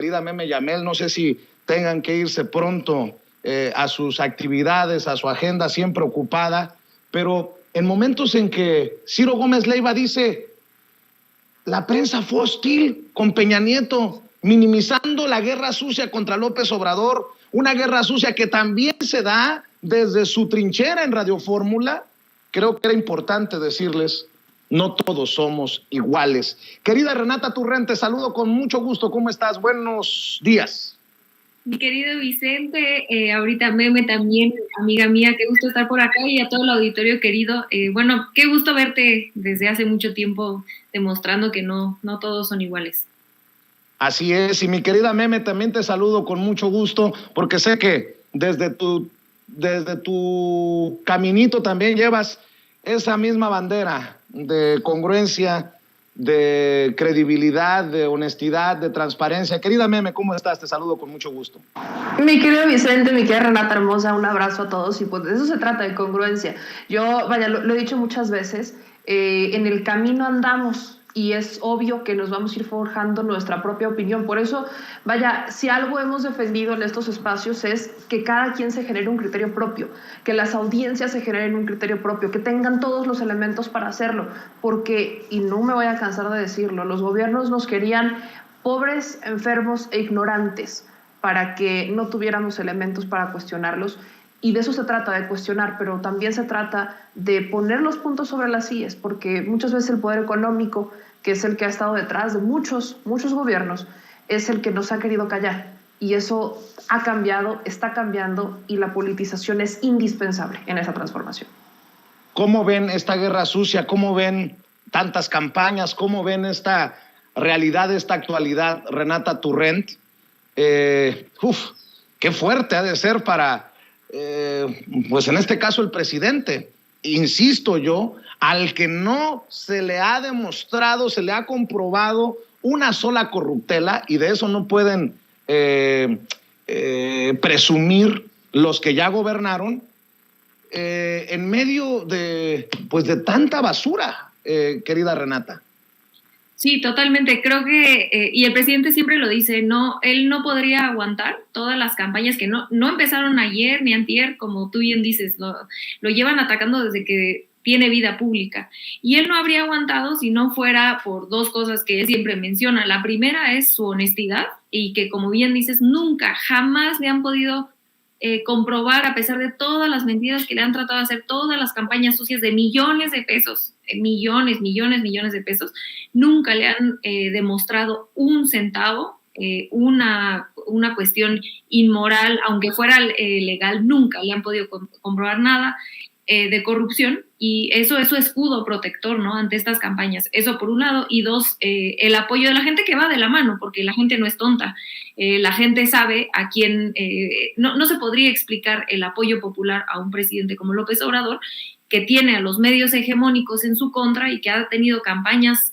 querida Meme Yamel, no sé si tengan que irse pronto a sus actividades, a su agenda siempre ocupada, pero en momentos en que Ciro Gómez Leiva dice, la prensa fue hostil con Peña Nieto, minimizando la guerra sucia contra López Obrador, una guerra sucia que también se da desde su trinchera en Radio Fórmula. Creo que era importante decirles, no todos somos iguales. Querida Renata Turrent, te saludo con mucho gusto. ¿Cómo estás? Buenos días. Mi querido Vicente, ahorita Meme también, amiga mía, qué gusto estar por acá, y a todo el auditorio querido. Bueno, qué gusto verte desde hace mucho tiempo, demostrando que no todos son iguales. Así es, y mi querida Meme, también te saludo con mucho gusto, porque sé que desde tu caminito también llevas esa misma bandera de congruencia, de credibilidad, de honestidad, de transparencia. Querida Meme, ¿cómo estás? Te saludo con mucho gusto. Mi querido Vicente, mi querida Renata hermosa, un abrazo a todos, y pues de eso se trata, de congruencia. Yo, lo he dicho muchas veces, en el camino andamos, y es obvio que nos vamos a ir forjando nuestra propia opinión. Por eso, si algo hemos defendido en estos espacios es que cada quien se genere un criterio propio, que las audiencias se generen un criterio propio, que tengan todos los elementos para hacerlo, porque, y no me voy a cansar de decirlo, los gobiernos nos querían pobres, enfermos e ignorantes para que no tuviéramos elementos para cuestionarlos. Y de eso se trata, de cuestionar, pero también se trata de poner los puntos sobre las íes, porque muchas veces el poder económico, que es el que ha estado detrás de muchos gobiernos, es el que nos ha querido callar. Y eso ha cambiado, está cambiando, y la politización es indispensable en esa transformación. ¿Cómo ven esta guerra sucia? ¿Cómo ven tantas campañas? ¿Cómo ven esta realidad, esta actualidad, Renata Turrent? Qué fuerte ha de ser para... pues en este caso el presidente, insisto yo, al que no se le ha demostrado, se le ha comprobado una sola corruptela, y de eso no pueden presumir los que ya gobernaron, en medio de tanta basura, querida Renata. Sí, totalmente. Creo que, y el presidente siempre lo dice, él no podría aguantar todas las campañas que no empezaron ayer ni antier, como tú bien dices, lo llevan atacando desde que tiene vida pública. Y él no habría aguantado si no fuera por dos cosas que él siempre menciona. La primera es su honestidad, y que, como bien dices, nunca, jamás le han podido comprobar, a pesar de todas las mentiras que le han tratado de hacer, todas las campañas sucias de millones de pesos, millones de pesos, nunca le han demostrado un centavo, una cuestión inmoral, aunque fuera legal, nunca le han podido comprobar nada de corrupción, y eso es su escudo protector, ¿no?, ante estas campañas. Eso por un lado, y dos, el apoyo de la gente, que va de la mano, porque la gente no es tonta. La gente sabe a quién, no se podría explicar el apoyo popular a un presidente como López Obrador, que tiene a los medios hegemónicos en su contra y que ha tenido campañas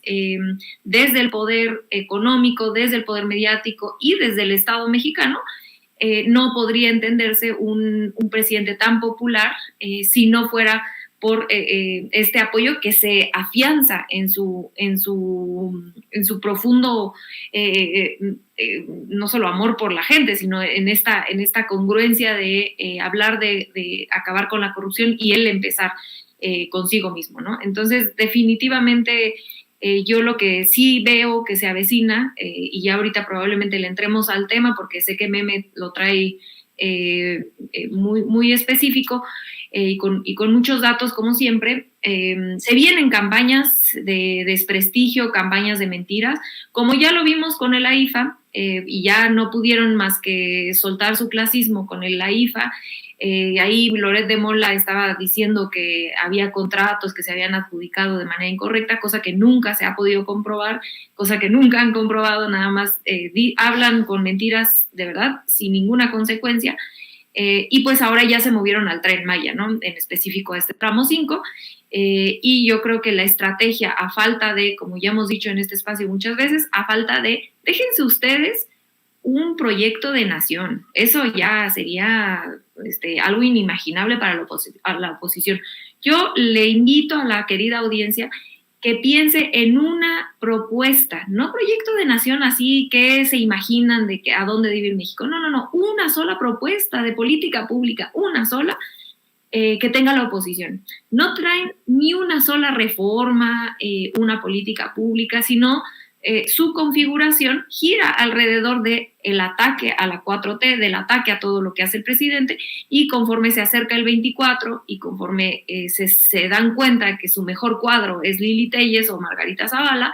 desde el poder económico, desde el poder mediático y desde el Estado mexicano. No podría entenderse un presidente tan popular si no fuera por este apoyo que se afianza en su profundo, no solo amor por la gente, sino en esta congruencia de hablar de acabar con la corrupción y él empezar consigo mismo, ¿no? Entonces, definitivamente, yo lo que sí veo que se avecina, y ya ahorita probablemente le entremos al tema porque sé que Meme lo trae muy, muy específico, y con muchos datos, como siempre. Se vienen campañas de desprestigio, campañas de mentiras, como ya lo vimos con el AIFA, y ya no pudieron más que soltar su clasismo con el AIFA. Ahí Loret de Mola estaba diciendo que había contratos que se habían adjudicado de manera incorrecta, cosa que nunca se ha podido comprobar, cosa que nunca han comprobado, nada más hablan con mentiras de verdad, sin ninguna consecuencia. Y pues ahora ya se movieron al Tren Maya, ¿no?, en específico a este tramo 5, y yo creo que la estrategia, a falta de, como ya hemos dicho en este espacio muchas veces, a falta de, déjense ustedes un proyecto de nación, eso ya sería algo inimaginable para la oposición. Yo le invito a la querida audiencia que piense en una propuesta, no proyecto de nación así que se imaginan de que a dónde debe ir México, no, una sola propuesta de política pública, una sola, que tenga la oposición. No traen ni una sola reforma, una política pública, sino su configuración gira alrededor del ataque a la 4T, del ataque a todo lo que hace el presidente, y conforme se acerca el 24 y conforme se dan cuenta que su mejor cuadro es Lili Téllez o Margarita Zavala,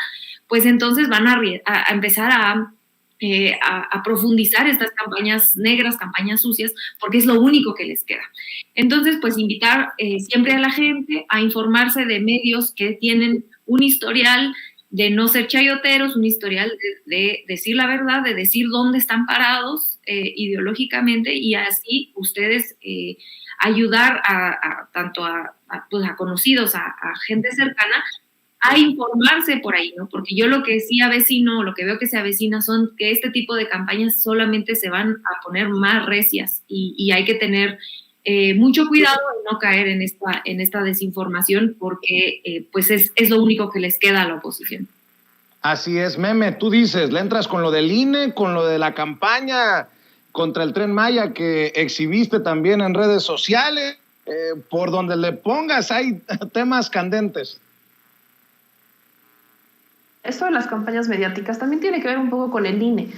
pues entonces van a empezar a profundizar estas campañas negras, campañas sucias, porque es lo único que les queda. Entonces, pues invitar siempre a la gente a informarse de medios que tienen un historial de no ser chayoteros, un historial de decir la verdad, de decir dónde están parados ideológicamente, y así ustedes ayudar tanto a conocidos, a gente cercana, a informarse por ahí, ¿no? Porque yo lo que sí avecino, lo que veo que se avecina son que este tipo de campañas solamente se van a poner más recias y hay que tener mucho cuidado de no caer en esta desinformación, porque pues es lo único que les queda a la oposición. Así es, Meme, tú dices, le entras con lo del INE, con lo de la campaña contra el Tren Maya que exhibiste también en redes sociales, por donde le pongas hay temas candentes. Esto de las campañas mediáticas también tiene que ver un poco con el INE.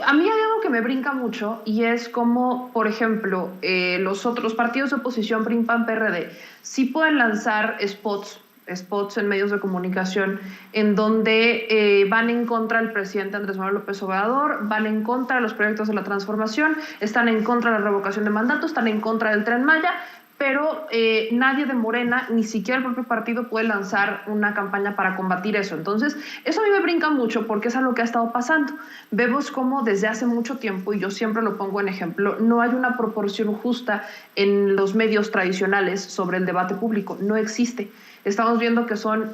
A mí hay algo que me brinca mucho y es como, por ejemplo, los otros partidos de oposición, PRI, PAN, PRD, sí pueden lanzar spots en medios de comunicación en donde van en contra del presidente Andrés Manuel López Obrador, van en contra de los proyectos de la transformación, están en contra de la revocación de mandato, están en contra del Tren Maya, pero nadie de Morena, ni siquiera el propio partido, puede lanzar una campaña para combatir eso. Entonces, eso a mí me brinca mucho porque es algo que ha estado pasando. Vemos cómo desde hace mucho tiempo, y yo siempre lo pongo en ejemplo, no hay una proporción justa en los medios tradicionales sobre el debate público. No existe. Estamos viendo que son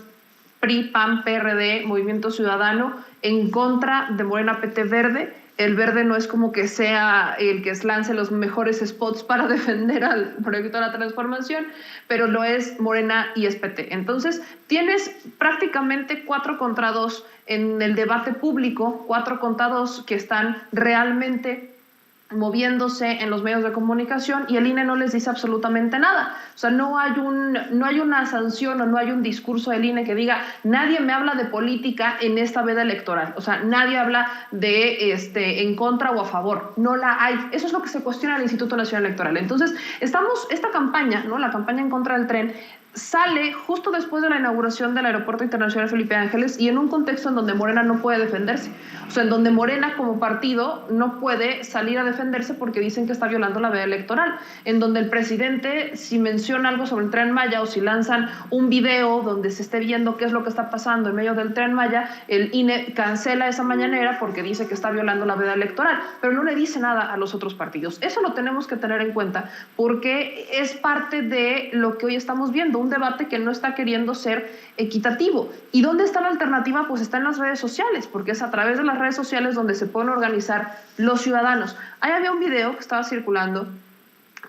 PRI, PAN, PRD, Movimiento Ciudadano, en contra de Morena, PT, Verde. El Verde no es como que sea el que lance los mejores spots para defender al proyecto de la transformación, pero lo es Morena y es PT. Entonces, tienes prácticamente 4 contra 2 en el debate público, 4 contra 2 que están realmente moviéndose en los medios de comunicación, y el INE no les dice absolutamente nada. O sea, no hay una sanción o no hay un discurso del INE que diga, nadie me habla de política en esta veda electoral. O sea, nadie habla de en contra o a favor. No la hay. Eso es lo que se cuestiona al Instituto Nacional Electoral. Entonces, esta campaña, ¿no? La campaña en contra del tren, sale justo después de la inauguración del Aeropuerto Internacional Felipe Ángeles y en un contexto en donde Morena no puede defenderse. O sea, en donde Morena como partido no puede salir a defenderse porque dicen que está violando la veda electoral. En donde el presidente, si menciona algo sobre el Tren Maya o si lanzan un video donde se esté viendo qué es lo que está pasando en medio del Tren Maya, el INE cancela esa mañanera porque dice que está violando la veda electoral, pero no le dice nada a los otros partidos. Eso lo tenemos que tener en cuenta porque es parte de lo que hoy estamos viendo, un debate que no está queriendo ser equitativo. ¿Y dónde está la alternativa? Pues está en las redes sociales, porque es a través de las redes sociales donde se pueden organizar los ciudadanos. Ahí había un video que estaba circulando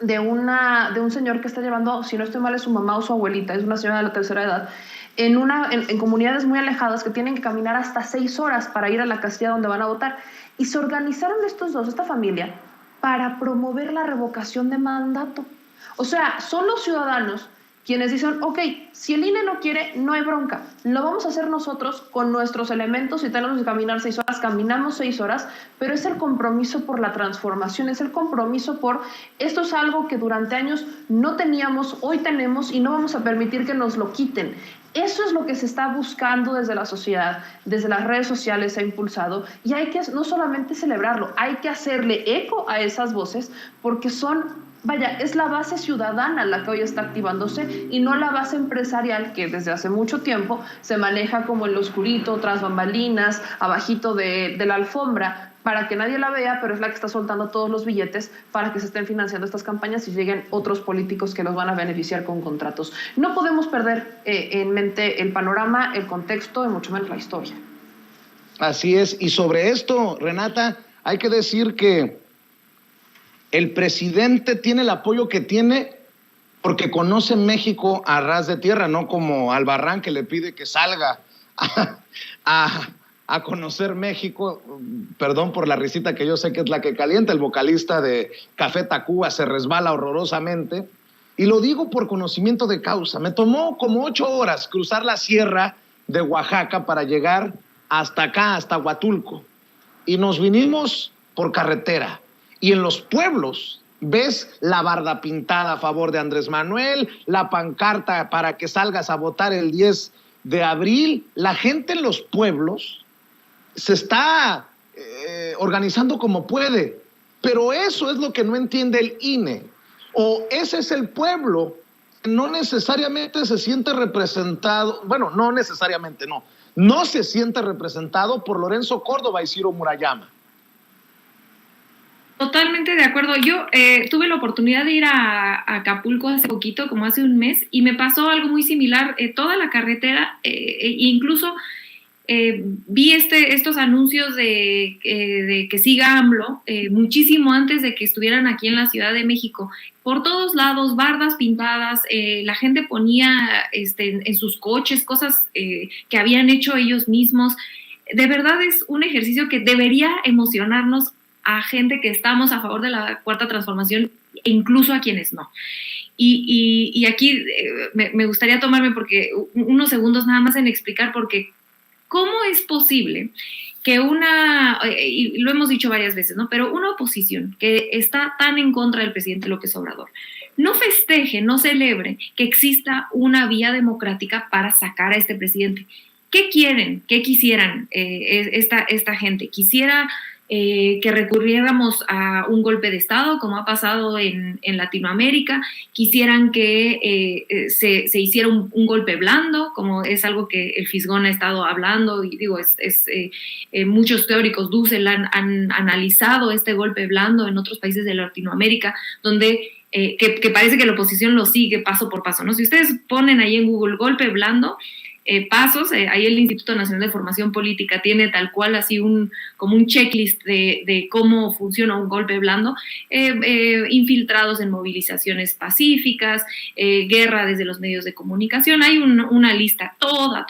de un señor que está llevando, si no estoy mal, es su mamá o su abuelita, es una señora de la tercera edad, en comunidades muy alejadas que tienen que caminar hasta 6 horas para ir a la casilla donde van a votar. Y se organizaron esta familia, para promover la revocación de mandato. O sea, son los ciudadanos quienes dicen, ok, si el INE no quiere, no hay bronca, lo vamos a hacer nosotros con nuestros elementos. Si tenemos que caminar 6 horas, caminamos 6 horas, pero es el compromiso por la transformación, es el compromiso por, esto es algo que durante años no teníamos, hoy tenemos y no vamos a permitir que nos lo quiten. Eso es lo que se está buscando desde la sociedad, desde las redes sociales se ha impulsado, y hay que no solamente celebrarlo, hay que hacerle eco a esas voces porque es la base ciudadana la que hoy está activándose y no la base empresarial que desde hace mucho tiempo se maneja como en lo oscurito, tras bambalinas, abajito de la alfombra, para que nadie la vea, pero es la que está soltando todos los billetes para que se estén financiando estas campañas y lleguen otros políticos que los van a beneficiar con contratos. No podemos perder en mente el panorama, el contexto y mucho menos la historia. Así es. Y sobre esto, Renata, hay que decir que el presidente tiene el apoyo que tiene porque conoce México a ras de tierra, no como Albarrán, que le pide que salga a conocer México. Perdón por la risita, que yo sé que es la que calienta. El vocalista de Café Tacuba se resbala horrorosamente. Y lo digo por conocimiento de causa. Me tomó como 8 horas cruzar la sierra de Oaxaca para llegar hasta acá, hasta Huatulco. Y nos vinimos por carretera. Y en los pueblos ves la barda pintada a favor de Andrés Manuel, la pancarta para que salgas a votar el 10 de abril. La gente en los pueblos se está organizando como puede. Pero eso es lo que no entiende el INE. O ese es el pueblo que no necesariamente se siente representado, bueno, no necesariamente, no se siente representado por Lorenzo Córdoba y Ciro Murayama. Totalmente de acuerdo. Yo tuve la oportunidad de ir a Acapulco hace poquito, como hace un mes, y me pasó algo muy similar. Toda la carretera, incluso vi estos anuncios de que siga AMLO muchísimo antes de que estuvieran aquí en la Ciudad de México. Por todos lados, bardas pintadas, la gente ponía en sus coches cosas que habían hecho ellos mismos. De verdad es un ejercicio que debería emocionarnos a gente que estamos a favor de la Cuarta Transformación e incluso a quienes no. Y aquí me gustaría tomarme unos segundos nada más en explicar porque ¿cómo es posible que y lo hemos dicho varias veces, ¿no? Pero una oposición que está tan en contra del presidente López Obrador no festeje, no celebre que exista una vía democrática para sacar a este presidente? ¿Qué quieren? ¿Qué quisieran esta gente? ¿Quisiera que recurriéramos a un golpe de Estado, como ha pasado en Latinoamérica? ¿Quisieran que se hiciera un golpe blando, como es algo que el Fisgón ha estado hablando? Y digo, muchos teóricos Dussel han analizado este golpe blando en otros países de Latinoamérica, donde que parece que la oposición lo sigue paso por paso, ¿no? Si ustedes ponen ahí en Google golpe blando, pasos, ahí el Instituto Nacional de Formación Política tiene tal cual así como un checklist de cómo funciona un golpe blando, infiltrados en movilizaciones pacíficas, guerra desde los medios de comunicación. Hay una lista toda,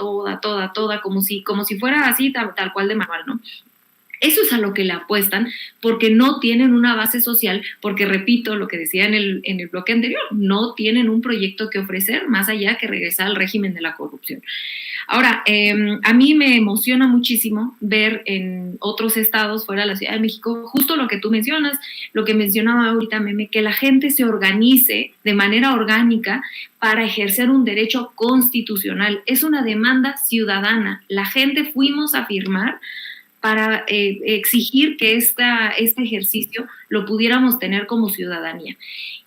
como si fuera así tal cual de manual, ¿no? Eso es a lo que le apuestan porque no tienen una base social, porque repito lo que decía en el bloque anterior, no tienen un proyecto que ofrecer más allá que regresar al régimen de la corrupción. Ahora, a mí me emociona muchísimo ver en otros estados fuera de la Ciudad de México justo lo que tú mencionas, lo que mencionaba ahorita Meme, que la gente se organice de manera orgánica para ejercer un derecho constitucional. Es una demanda ciudadana. La gente fuimos a firmar para exigir que este ejercicio lo pudiéramos tener como ciudadanía.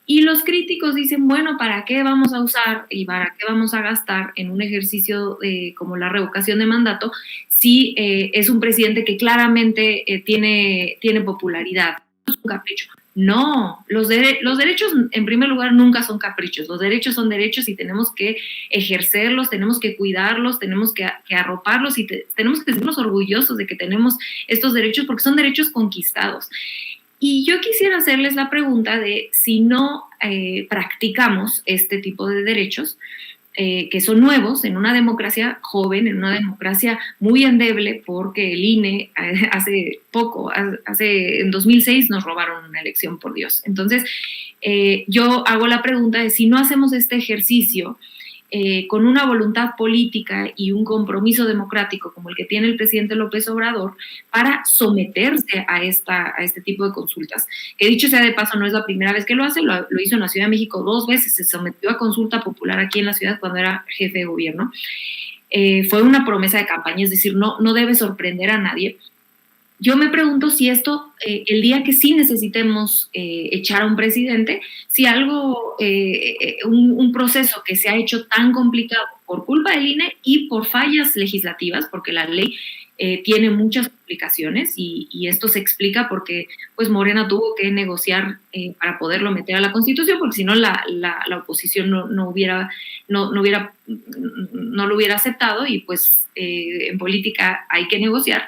Y los críticos dicen, bueno, ¿para qué vamos a usar y para qué vamos a gastar en un ejercicio como la revocación de mandato si es un presidente que claramente tiene popularidad? Es un capricho. No, los derechos en primer lugar nunca son caprichos, los derechos son derechos y tenemos que ejercerlos, tenemos que cuidarlos, tenemos que arroparlos y tenemos que sentirnos orgullosos de que tenemos estos derechos porque son derechos conquistados. Y yo quisiera hacerles la pregunta de si no practicamos este tipo de derechos, que son nuevos en una democracia joven, en una democracia muy endeble, porque el INE en 2006 nos robaron una elección, por Dios. Entonces, yo hago la pregunta de si no hacemos este ejercicio con una voluntad política y un compromiso democrático como el que tiene el presidente López Obrador para someterse a este tipo de consultas, que dicho sea de paso no es la primera vez que lo hace, lo hizo en la Ciudad de México 2 veces, se sometió a consulta popular aquí en la ciudad cuando era jefe de gobierno. Fue una promesa de campaña, es decir, no debe sorprender a nadie. Yo me pregunto si esto, el día que sí necesitemos echar a un presidente, si un proceso que se ha hecho tan complicado por culpa del INE y por fallas legislativas, porque la ley tiene muchas complicaciones y esto se explica porque pues Morena tuvo que negociar para poderlo meter a la Constitución, porque si no la oposición no lo hubiera aceptado y pues en política hay que negociar.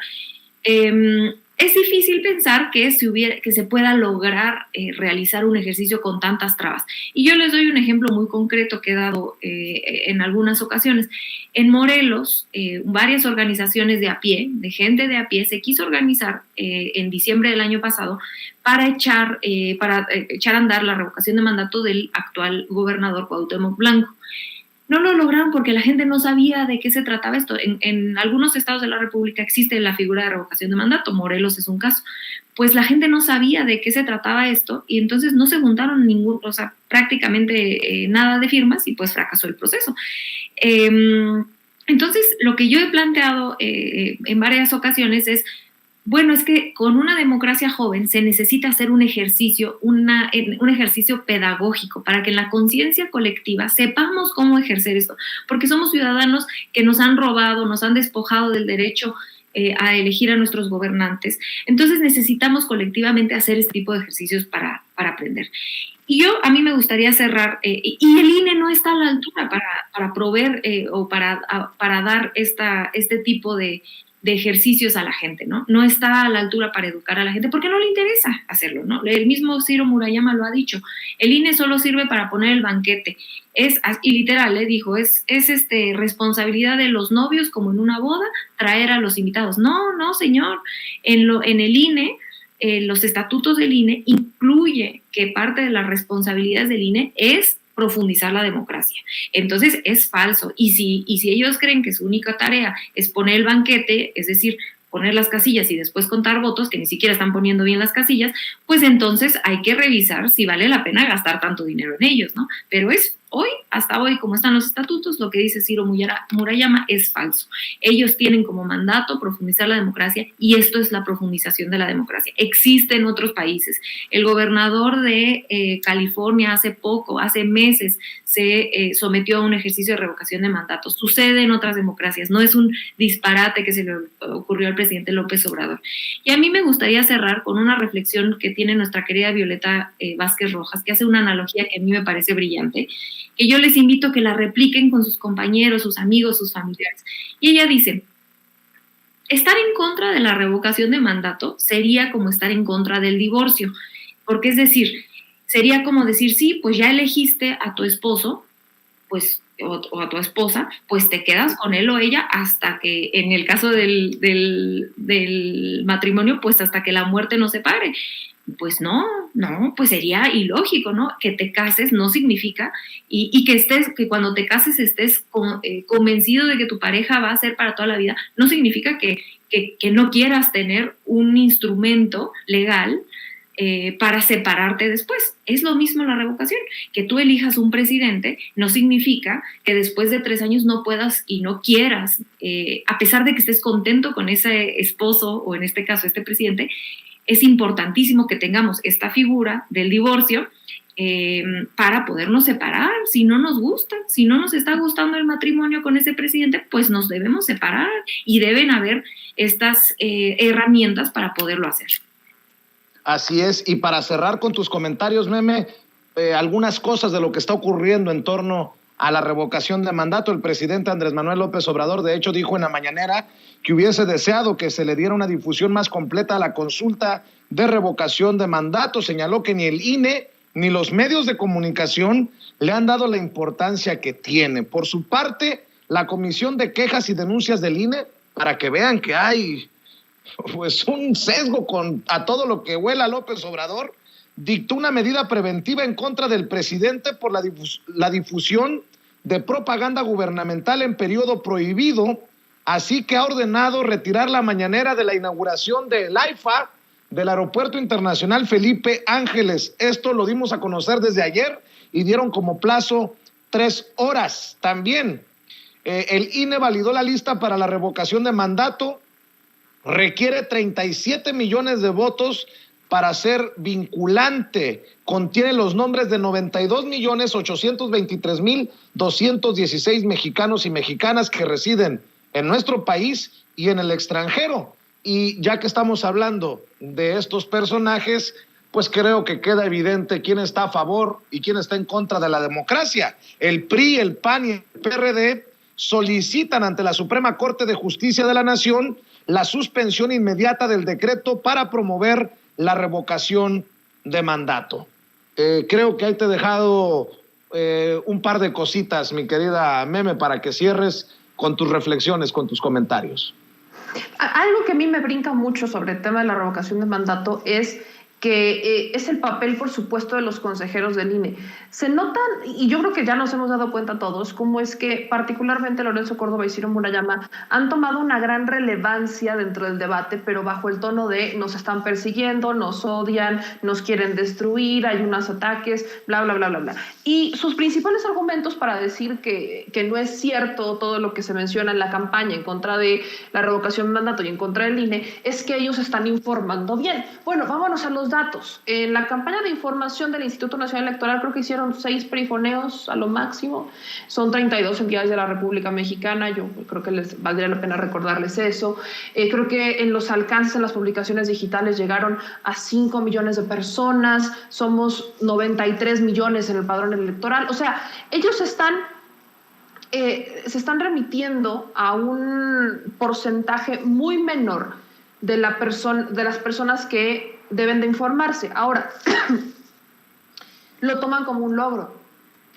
es difícil pensar que se pueda lograr realizar un ejercicio con tantas trabas. Y yo les doy un ejemplo muy concreto que he dado en algunas ocasiones. En Morelos, varias organizaciones de a pie, de gente de a pie, se quiso organizar en diciembre del año pasado para echar a andar la revocación de mandato del actual gobernador Cuauhtémoc Blanco. No lo lograron porque la gente no sabía de qué se trataba esto. En algunos estados de la República existe la figura de revocación de mandato, Morelos es un caso. Pues la gente no sabía de qué se trataba esto y entonces no se juntaron prácticamente nada de firmas y pues fracasó el proceso. Entonces, lo que yo he planteado en varias ocasiones es, bueno, es que con una democracia joven se necesita hacer un ejercicio pedagógico para que en la conciencia colectiva sepamos cómo ejercer esto, porque somos ciudadanos que nos han robado, nos han despojado del derecho a elegir a nuestros gobernantes. Entonces necesitamos colectivamente hacer este tipo de ejercicios para aprender. Y a mí me gustaría cerrar, y el INE no está a la altura para proveer o para dar este tipo de ejercicios a la gente, ¿no? No está a la altura para educar a la gente porque no le interesa hacerlo, ¿no? El mismo Ciro Murayama lo ha dicho. El INE solo sirve para poner el banquete. Y literal, dijo, es responsabilidad de los novios, como en una boda, traer a los invitados. No, señor. En el INE, los estatutos del INE incluye que parte de las responsabilidades del INE es profundizar la democracia. Entonces es falso. Y si ellos creen que su única tarea es poner el banquete, es decir, poner las casillas y después contar votos, que ni siquiera están poniendo bien las casillas, pues entonces hay que revisar si vale la pena gastar tanto dinero en ellos, ¿no? Pero hasta hoy, como están los estatutos, lo que dice Ciro Murayama es falso. Ellos tienen como mandato profundizar la democracia y esto es la profundización de la democracia. Existe en otros países. El gobernador de California hace meses, se sometió a un ejercicio de revocación de mandatos. Sucede en otras democracias. No es un disparate que se le ocurrió al presidente López Obrador. Y a mí me gustaría cerrar con una reflexión que tiene nuestra querida Violeta Vázquez Rojas, que hace una analogía que a mí me parece brillante, que yo les invito a que la repliquen con sus compañeros, sus amigos, sus familiares. Y ella dice, estar en contra de la revocación de mandato sería como estar en contra del divorcio, porque es decir, sería como decir, sí, pues ya elegiste a tu esposo, pues, o a tu esposa, pues te quedas con él o ella hasta que, en el caso del matrimonio, pues hasta que la muerte nos separe. Pues no, pues sería ilógico, ¿no? Que te cases no significa, y que cuando te cases estés convencido de que tu pareja va a ser para toda la vida, no significa que no quieras tener un instrumento legal para separarte después. Es lo mismo la revocación. Que tú elijas un presidente no significa que después de 3 años no puedas y no quieras, a pesar de que estés contento con ese esposo o en este caso este presidente. Es importantísimo que tengamos esta figura del divorcio para podernos separar. Si no nos gusta, si no nos está gustando el matrimonio con ese presidente, pues nos debemos separar y deben haber estas herramientas para poderlo hacer. Así es, y para cerrar con tus comentarios, Meme, algunas cosas de lo que está ocurriendo en torno a la revocación de mandato. El presidente Andrés Manuel López Obrador, de hecho, dijo en la mañanera que hubiese deseado que se le diera una difusión más completa a la consulta de revocación de mandato. Señaló que ni el INE ni los medios de comunicación le han dado la importancia que tiene. Por su parte, la Comisión de Quejas y Denuncias del INE, para que vean que hay pues un sesgo a todo lo que huela López Obrador, dictó una medida preventiva en contra del presidente por la difusión de propaganda gubernamental en periodo prohibido, así que ha ordenado retirar la mañanera de la inauguración del AIFA, del Aeropuerto Internacional Felipe Ángeles. Esto lo dimos a conocer desde ayer y dieron como plazo 3 horas. También el INE validó la lista para la revocación de mandato, requiere 37 millones de votos para ser vinculante. Contiene los nombres de 92.823.216 mexicanos y mexicanas que residen en nuestro país y en el extranjero. Y ya que estamos hablando de estos personajes, pues creo que queda evidente quién está a favor y quién está en contra de la democracia. El PRI, el PAN y el PRD solicitan ante la Suprema Corte de Justicia de la Nación la suspensión inmediata del decreto para promover la revocación de mandato. Creo que ahí te he dejado un par de cositas, mi querida Meme, para que cierres con tus reflexiones, con tus comentarios. Algo que a mí me brinca mucho sobre el tema de la revocación de mandato es que es el papel, por supuesto, de los consejeros del INE. Se notan, y yo creo que ya nos hemos dado cuenta todos, cómo es que particularmente Lorenzo Córdoba y Ciro Murayama han tomado una gran relevancia dentro del debate, pero bajo el tono de nos están persiguiendo, nos odian, nos quieren destruir, hay unos ataques, bla, bla, bla, bla, bla. Y sus principales argumentos para decir que no es cierto todo lo que se menciona en la campaña en contra de la revocación de mandato y en contra del INE es que ellos están informando bien. Bueno, vámonos a los datos. En la campaña de información del Instituto Nacional Electoral creo que hicieron 6 perifoneos a lo máximo. Son 32 entidades de la República Mexicana. Yo creo que les valdría la pena recordarles eso. Creo que en los alcances en las publicaciones digitales llegaron a 5 millones de personas. Somos 93 millones en el padrón electoral. O sea, ellos se están remitiendo a un porcentaje muy menor de las personas que deben de informarse. Ahora, lo toman como un logro.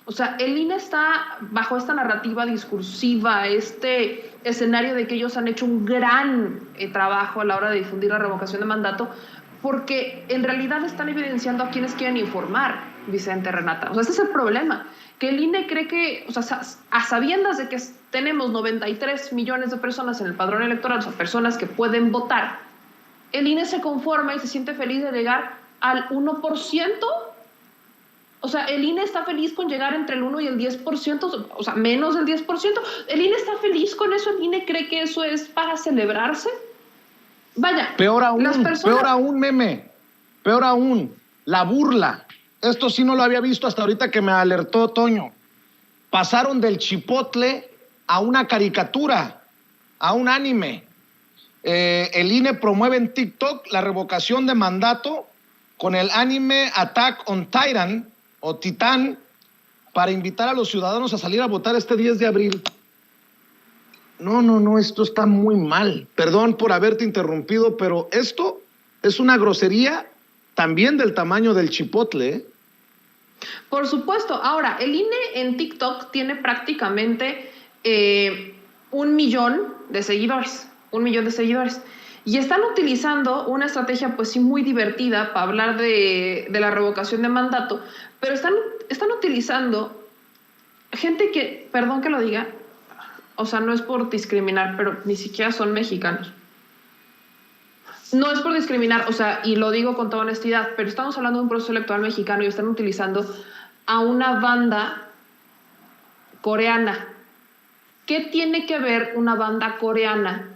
O sea, el INE está bajo esta narrativa discursiva, este escenario de que ellos han hecho un gran trabajo a la hora de difundir la revocación de mandato, porque en realidad están evidenciando a quienes quieren informar, Vicente, Renata. O sea, ese es el problema, que el INE cree que, o sea, a sabiendas de que tenemos 93 millones de personas en el padrón electoral, o sea, personas que pueden votar, el INE se conforma y se siente feliz de llegar al 1%. O sea, el INE está feliz con llegar entre el 1 y el 10%, o sea, menos del 10%. El INE está feliz con eso, el INE cree que eso es para celebrarse. Vaya, peor aún, Meme, peor aún, la burla. Esto sí no lo había visto hasta ahorita que me alertó Toño. Pasaron del chipotle a una caricatura, a un anime. El INE promueve en TikTok la revocación de mandato con el anime Attack on Titan o Titán para invitar a los ciudadanos a salir a votar este 10 de abril. No, esto está muy mal. Perdón por haberte interrumpido, pero esto es una grosería también del tamaño del chipotle, ¿eh? Por supuesto. Ahora, el INE en TikTok tiene prácticamente 1 millón de seguidores. 1 millón de seguidores. Y están utilizando una estrategia, pues sí, muy divertida para hablar de la revocación de mandato, pero están utilizando gente que, perdón que lo diga, o sea, no es por discriminar, pero ni siquiera son mexicanos. No es por discriminar, o sea, y lo digo con toda honestidad, pero estamos hablando de un proceso electoral mexicano y están utilizando a una banda coreana. ¿Qué tiene que ver una banda coreana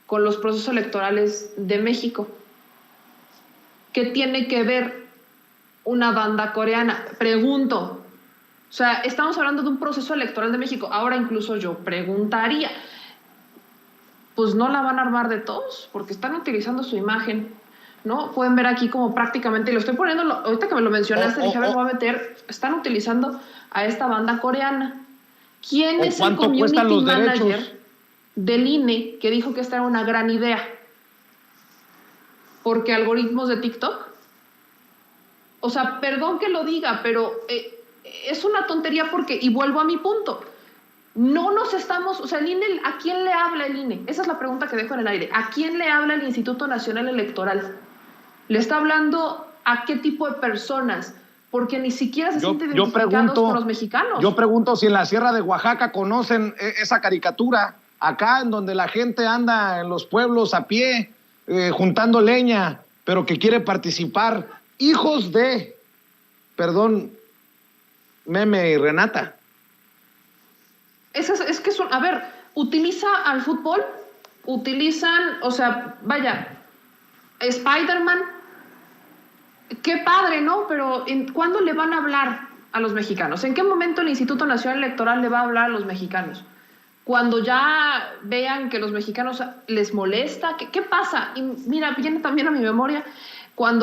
con los procesos electorales de México? ¿Qué tiene que ver una banda coreana? Pregunto. O sea, estamos hablando de un proceso electoral de México. Ahora incluso yo preguntaría, pues no la van a armar de todos, porque están utilizando su imagen, ¿no? Pueden ver aquí como prácticamente, y lo estoy poniendo, ahorita que me lo mencionaste, dije, a ver, voy a meter, están utilizando a esta banda coreana. ¿Quién es el community manager del INE que dijo que esta era una gran idea? ¿Porque algoritmos de TikTok? O sea, perdón que lo diga, pero es una tontería porque, y vuelvo a mi punto, no nos estamos, o sea, el INE, ¿a quién le habla el INE? Esa es la pregunta que dejo en el aire. ¿A quién le habla el Instituto Nacional Electoral? ¿Le está hablando a qué tipo de personas? Porque ni siquiera se sienten identificados con los mexicanos. Yo pregunto si en la Sierra de Oaxaca conocen esa caricatura, acá en donde la gente anda en los pueblos a pie, juntando leña, pero que quiere participar. Hijos de, perdón, Meme y Renata. Es que son, a ver, utiliza al fútbol, utilizan, o sea, vaya, Spider-Man, qué padre, ¿no? Pero ¿cuándo le van a hablar a los mexicanos? ¿En qué momento el Instituto Nacional Electoral le va a hablar a los mexicanos? Cuando ya vean que los mexicanos les molesta, ¿qué pasa? Y mira, viene también a mi memoria,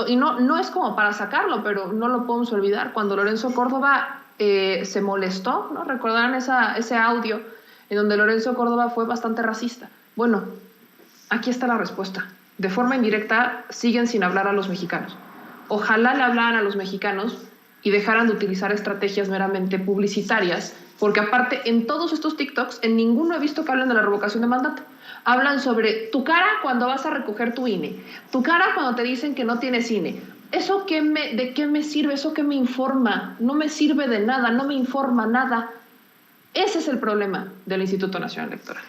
y no es como para sacarlo, pero no lo podemos olvidar, cuando Lorenzo Córdoba se molestó, ¿no? Recordarán ese audio en donde Lorenzo Córdoba fue bastante racista. Bueno, Aquí está la respuesta. De forma indirecta, siguen sin hablar a los mexicanos. Ojalá le hablaran a los mexicanos y dejaran de utilizar estrategias meramente publicitarias, porque aparte en todos estos TikToks, en ninguno he visto que hablen de la revocación de mandato. Hablan sobre tu cara cuando vas a recoger tu INE, tu cara cuando te dicen que no tienes INE. ¿Eso de qué me sirve? ¿Eso qué me informa? No me sirve de nada, no me informa nada. Ese es el problema del Instituto Nacional Electoral.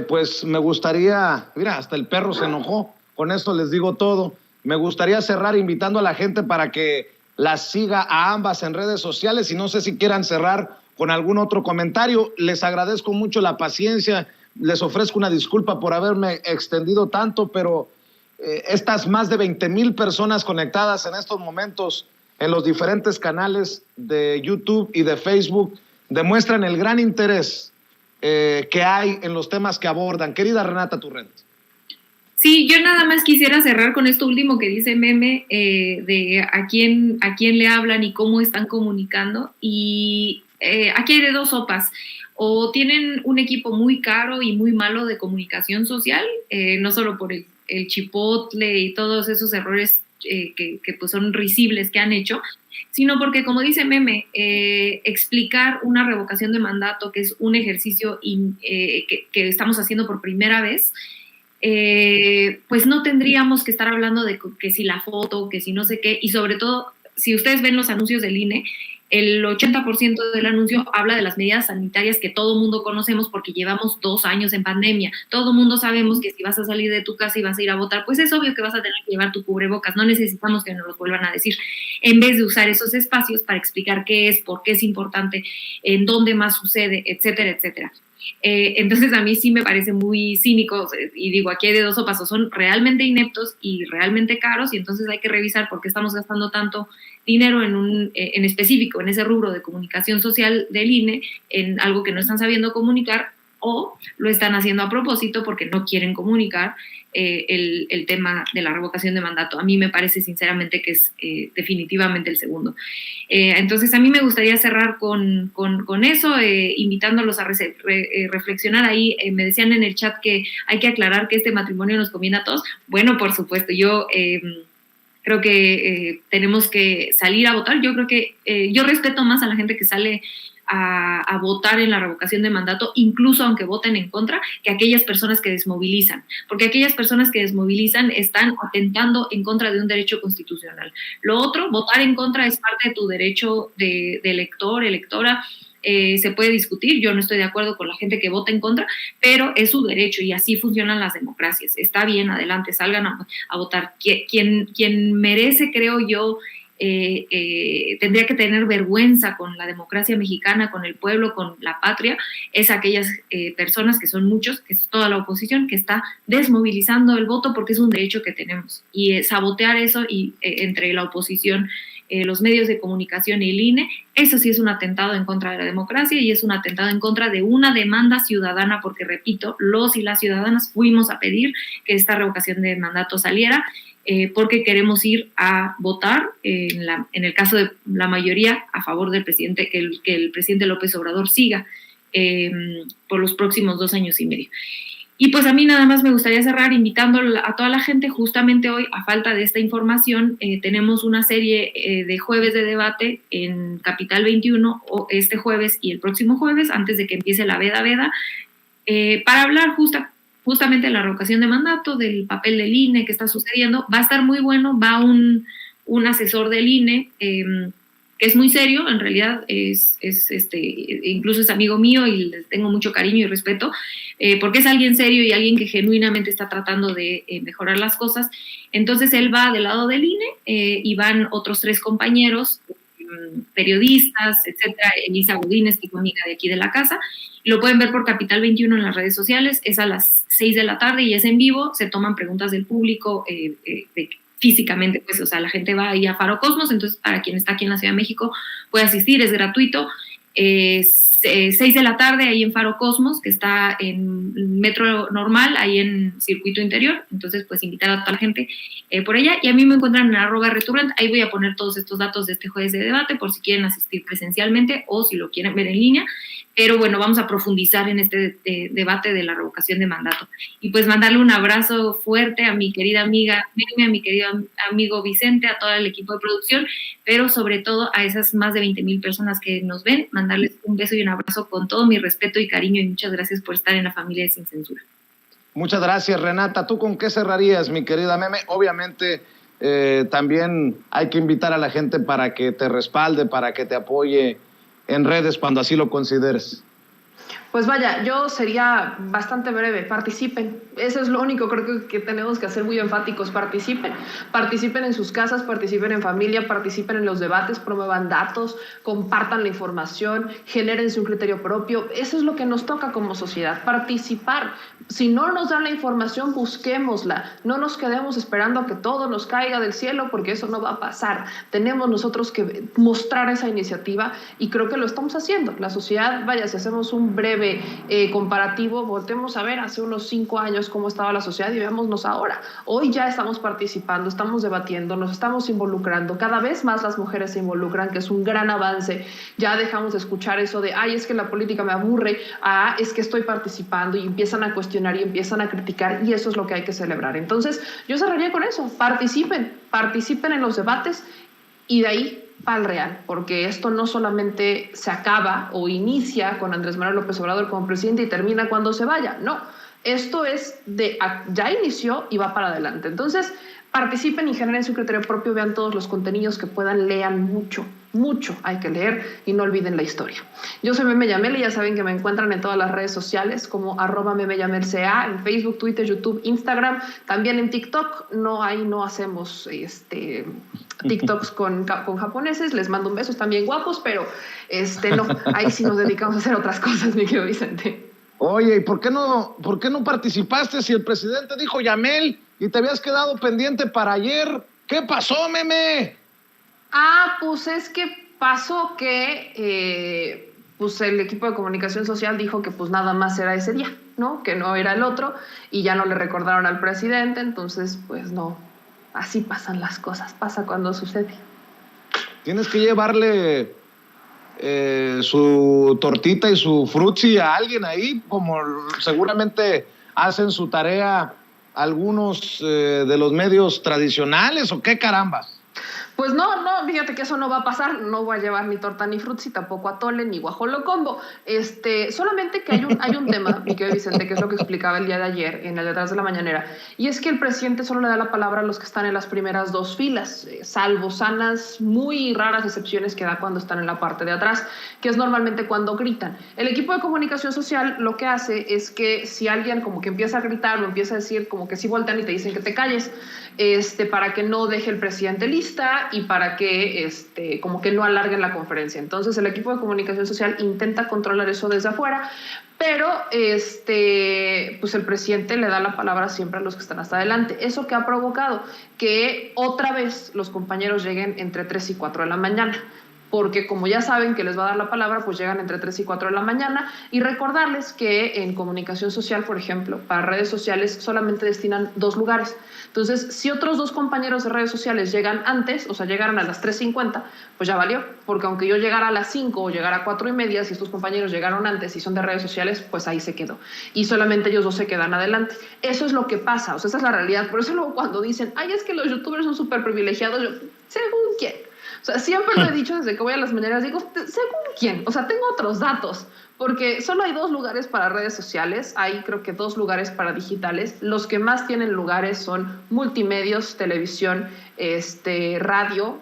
Pues me gustaría, mira, hasta el perro se enojó, con esto les digo todo. Me gustaría cerrar invitando a la gente para que las siga a ambas en redes sociales y no sé si quieran cerrar con algún otro comentario. Les agradezco mucho la paciencia, les ofrezco una disculpa por haberme extendido tanto, pero estas más de 20,000 personas conectadas en estos momentos en los diferentes canales de YouTube y de Facebook demuestran el gran interés que hay en los temas que abordan. Querida Renata Turrent. Sí, yo nada más quisiera cerrar con esto último que dice Meme, de a quién le hablan y cómo están comunicando. Y aquí hay de dos sopas. O tienen un equipo muy caro y muy malo de comunicación social, no solo por el chipotle y todos esos errores que pues son risibles que han hecho, sino porque, como dice Meme, explicar una revocación de mandato, que es un ejercicio que estamos haciendo por primera vez, pues no tendríamos que estar hablando de que si la foto, que si no sé qué, y sobre todo, si ustedes ven los anuncios del INE, el 80% del anuncio habla de las medidas sanitarias que todo mundo conocemos porque llevamos 2 años en pandemia. Todo mundo sabemos que si vas a salir de tu casa y vas a ir a votar, pues es obvio que vas a tener que llevar tu cubrebocas. No necesitamos que nos los vuelvan a decir. En vez de usar esos espacios para explicar qué es, por qué es importante, en dónde más sucede, etcétera, etcétera. Entonces a mí sí me parece muy cínico y digo, aquí hay de dos sopas, o son realmente ineptos y realmente caros y entonces hay que revisar por qué estamos gastando tanto dinero en específico, en ese rubro de comunicación social del INE, en algo que no están sabiendo comunicar o lo están haciendo a propósito porque no quieren comunicar el tema de la revocación de mandato. A mí me parece sinceramente que es definitivamente el segundo. Entonces a mí me gustaría cerrar con eso, invitándolos a reflexionar ahí. Me decían en el chat que hay que aclarar que este matrimonio nos conviene a todos. Bueno, por supuesto, yo creo que tenemos que salir a votar. Yo creo que yo respeto más a la gente que sale a votar en la revocación de mandato, incluso aunque voten en contra, que aquellas personas que desmovilizan, porque aquellas personas que desmovilizan están atentando en contra de un derecho constitucional. Lo otro, votar en contra es parte de tu derecho de elector, electora. Se puede discutir, yo no estoy de acuerdo con la gente que vota en contra, pero es su derecho y así funcionan las democracias. Está bien, adelante, salgan a votar. Quien merece, creo yo, tendría que tener vergüenza con la democracia mexicana, con el pueblo, con la patria, es aquellas personas, que son muchos, que es toda la oposición, que está desmovilizando el voto porque es un derecho que tenemos. Y sabotear eso y entre la oposición, los medios de comunicación y el INE, eso sí es un atentado en contra de la democracia y es un atentado en contra de una demanda ciudadana, porque repito, los y las ciudadanas fuimos a pedir que esta revocación de mandato saliera, porque queremos ir a votar, en el caso de la mayoría, a favor del presidente, que el presidente López Obrador siga por los próximos 2 años y medio. Y pues a mí nada más me gustaría cerrar invitando a toda la gente. Justamente hoy, a falta de esta información, tenemos una serie de jueves de debate en Capital 21, este jueves y el próximo jueves, antes de que empiece la veda, para hablar justamente de la revocación de mandato, del papel del INE, que está sucediendo. Va a estar muy bueno, va un asesor del INE, que es muy serio, en realidad incluso es amigo mío y le tengo mucho cariño y respeto, porque es alguien serio y alguien que genuinamente está tratando de mejorar las cosas. Entonces él va del lado del INE y van otros 3 compañeros, periodistas, etcétera. Elisa Godínez, que es amiga de aquí de la casa. Lo pueden ver por Capital 21 en las redes sociales, es a las 6 de la tarde y es en vivo, se toman preguntas del público físicamente, pues, o sea, la gente va ahí a Faro Cosmos, entonces para quien está aquí en la Ciudad de México puede asistir, es gratuito. 6 de la tarde ahí en Faro Cosmos, que está en metro normal, ahí en circuito interior, entonces pues invitar a toda la gente por allá, y a mí me encuentran en @returrent, ahí voy a poner todos estos datos de este jueves de debate por si quieren asistir presencialmente o si lo quieren ver en línea. pero bueno, vamos a profundizar en este debate de la revocación de mandato. Y pues mandarle un abrazo fuerte a mi querida amiga Meme, a mi querido amigo Vicente, a todo el equipo de producción, pero sobre todo a esas más de 20,000 personas que nos ven, mandarles un beso y un abrazo con todo mi respeto y cariño, y muchas gracias por estar en la familia de Sin Censura. Muchas gracias, Renata. ¿Tú con qué cerrarías, mi querida Meme? Obviamente también hay que invitar a la gente para que te respalde, para que te apoye en redes cuando así lo consideres. Pues vaya, yo sería bastante breve, participen, eso es lo único creo que tenemos que hacer muy enfáticos, participen en sus casas, participen en familia, participen en los debates, promuevan datos, compartan la información, genérense un criterio propio, eso es lo que nos toca como sociedad, participar. Si no nos dan la información, busquémosla, no nos quedemos esperando a que todo nos caiga del cielo, porque eso no va a pasar, tenemos nosotros que mostrar esa iniciativa y creo que lo estamos haciendo. La sociedad, vaya, si hacemos un breve comparativo, voltemos a ver hace unos 5 años cómo estaba la sociedad y veámonos ahora. Hoy ya estamos participando, estamos debatiendo, nos estamos involucrando, cada vez más las mujeres se involucran, que es un gran avance. Ya dejamos de escuchar eso de, ay, es que la política me aburre, es que estoy participando, y empiezan a cuestionar y empiezan a criticar, y eso es lo que hay que celebrar. Entonces, yo cerraría con eso, participen en los debates y de ahí para el real, porque esto no solamente se acaba o inicia con Andrés Manuel López Obrador como presidente y termina cuando se vaya, no, esto es ya inició y va para adelante. Entonces, participen y generen su criterio propio, vean todos los contenidos que puedan, lean mucho hay que leer y no olviden la historia. Yo soy Meme Yamel y ya saben que me encuentran en todas las redes sociales como @memeyamelca, en Facebook, Twitter, YouTube, Instagram, también en TikTok. Ahí no hacemos TikToks con japoneses, les mando un beso, están bien guapos, pero no, ahí sí nos dedicamos a hacer otras cosas, mi querido Vicente. Oye, ¿y por qué no participaste si el presidente dijo Yamel y te habías quedado pendiente para ayer? ¿Qué pasó, Meme? Pues es que pasó que pues el equipo de comunicación social dijo que pues nada más era ese día, ¿no? Que no era el otro, y ya no le recordaron al presidente, entonces pues no, así pasan las cosas, pasa cuando sucede. Tienes que llevarle su tortita y su frutzi a alguien ahí, como seguramente hacen su tarea algunos de los medios tradicionales, ¿o qué carambas? Pues no, fíjate que eso no va a pasar, no voy a llevar ni torta ni frutzi, tampoco atole ni guajolo combo, solamente que hay un tema, mi querido Vicente, que es lo que explicaba el día de ayer en el Detrás de la Mañanera, y es que el presidente solo le da la palabra a los que están en las primeras 2 filas, salvo sanas, muy raras excepciones que da cuando están en la parte de atrás, que es normalmente cuando gritan. El equipo de comunicación social lo que hace es que si alguien como que empieza a gritar o empieza a decir, como que sí voltean y te dicen que te calles, para que no deje el presidente lista y para que como que no alarguen la conferencia. Entonces el equipo de comunicación social intenta controlar eso desde afuera, pero pues el presidente le da la palabra siempre a los que están hasta adelante. Eso que ha provocado que otra vez los compañeros lleguen entre 3 y 4 de la mañana. Porque como ya saben que les va a dar la palabra, pues llegan entre 3 y 4 de la mañana, y recordarles que en comunicación social, por ejemplo, para redes sociales solamente destinan 2 lugares. Entonces, si otros 2 compañeros de redes sociales llegan antes, o sea, llegaron a las 3:50, pues ya valió, porque aunque yo llegara a las 5 o llegara a 4:30, si estos compañeros llegaron antes y son de redes sociales, pues ahí se quedó. Y solamente ellos 2 se quedan adelante. Eso es lo que pasa, o sea, esa es la realidad. Por eso luego cuando dicen, ay, es que los youtubers son súper privilegiados, yo, ¿según quién? O sea, siempre lo he dicho desde que voy a las mañaneras, digo, ¿según quién? O sea, tengo otros datos, porque solo hay 2 lugares para redes sociales, hay creo que 2 lugares para digitales. Los que más tienen lugares son multimedios, televisión, radio,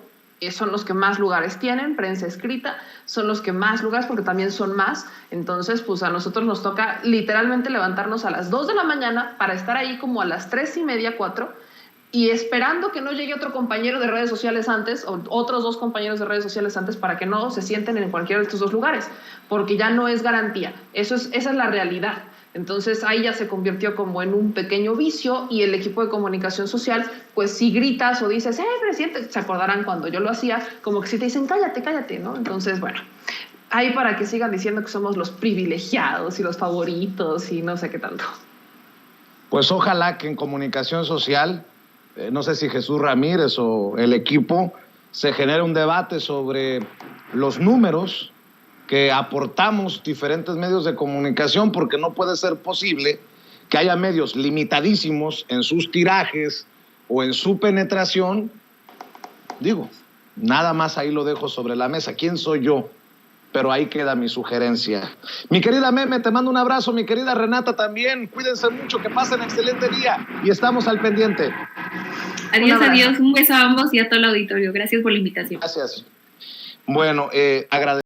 son los que más lugares tienen, prensa escrita, son los que más lugares, porque también son más. Entonces, pues a nosotros nos toca literalmente levantarnos a las 2 de la mañana para estar ahí como a las 3:30, 4, y esperando que no llegue otro compañero de redes sociales antes, o otros 2 compañeros de redes sociales antes, para que no se sienten en cualquiera de estos 2 lugares, porque ya no es garantía. Esa es la realidad. Entonces ahí ya se convirtió como en un pequeño vicio, y el equipo de comunicación social, pues si gritas o dices, presidente, se acordarán cuando yo lo hacía, como que si te dicen, cállate, ¿no? Entonces, bueno, ahí para que sigan diciendo que somos los privilegiados y los favoritos y no sé qué tanto. Pues ojalá que en comunicación social, no sé si Jesús Ramírez o el equipo, se genere un debate sobre los números que aportamos diferentes medios de comunicación, porque no puede ser posible que haya medios limitadísimos en sus tirajes o en su penetración. Digo, nada más ahí lo dejo sobre la mesa. ¿Quién soy yo? Pero ahí queda mi sugerencia. Mi querida Meme, te mando un abrazo. Mi querida Renata también. Cuídense mucho, que pasen excelente día y estamos al pendiente. Adiós, adiós. Un beso a ambos y a todo el auditorio. Gracias por la invitación. Gracias. Bueno, agradezco.